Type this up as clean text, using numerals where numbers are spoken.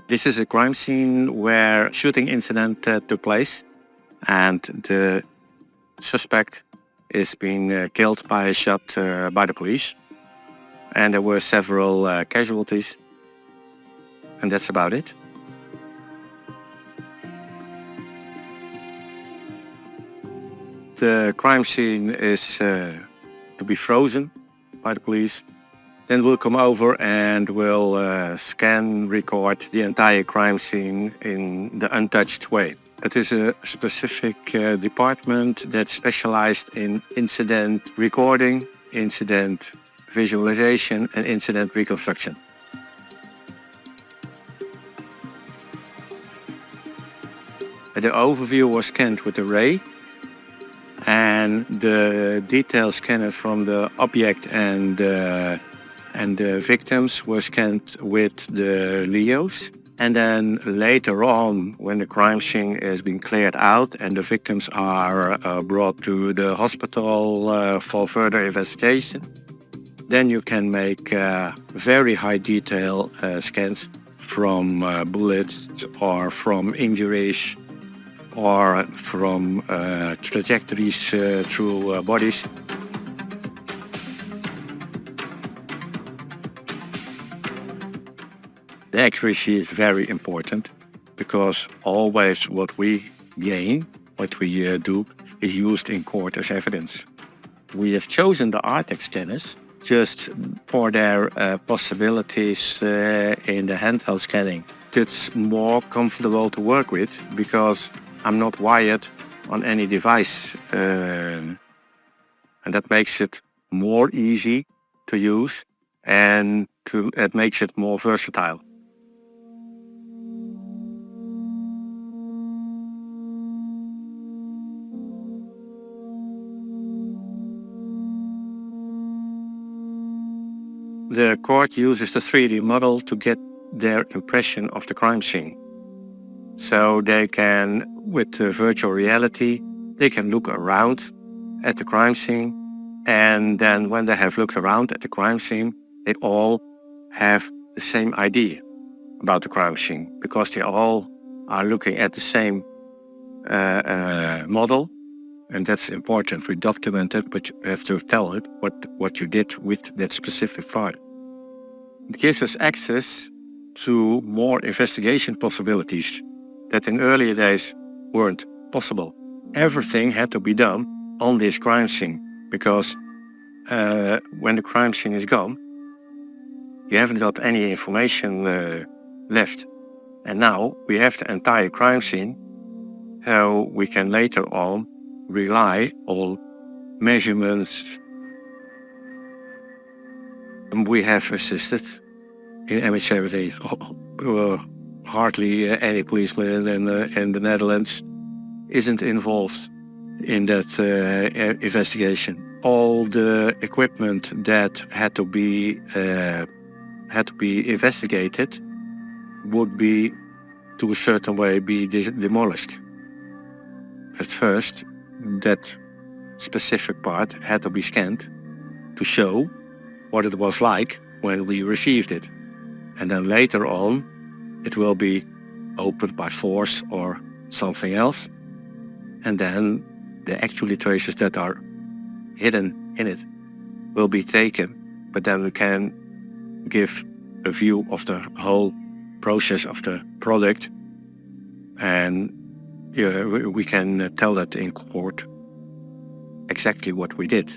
This is a crime scene where a shooting incident took place, and the suspect is being killed by a shot by the police. And there were several casualties, and that's about it. The crime scene is to be frozen by the police. Then we'll come over and we'll scan, record the entire crime scene in the untouched way. It is a specific department that's specialized in incident recording, incident visualization, and incident reconstruction. The overview was scanned with array, and the detail scanned from the object and the victims were scanned with the LEOs. And then later on, when the crime scene has been cleared out and the victims are brought to the hospital for further investigation, then you can make very high detail scans from bullets or from injuries or from trajectories through bodies. The accuracy is very important because always what we gain, what we do, is used in court as evidence. We have chosen the Artec scanners just for their possibilities in the handheld scanning. It's more comfortable to work with because I'm not wired on any device, and that makes it more easy to use and it makes it more versatile. The court uses the 3D model to get their impression of the crime scene. So they can, with virtual reality, they can look around at the crime scene, and then when they have looked around at the crime scene, they all have the same idea about the crime scene because they all are looking at the same model, and that's important. We document it, but you have to tell it what you did with that specific part. It gives us access to more investigation possibilities that in earlier days weren't possible. Everything had to be done on this crime scene because when the crime scene is gone, you haven't got any information left. And now we have the entire crime scene, so we can later on rely on measurements. And we have assisted in image everything. Hardly any policeman in the Netherlands isn't involved in that investigation. All the equipment that had to be investigated would be, to a certain way, be demolished. At first, that specific part had to be scanned to show what it was like when we received it. And then later on, it will be opened by force or something else. And then the actual traces that are hidden in it will be taken. But then we can give a view of the whole process of the product. And we can tell that in court exactly what we did.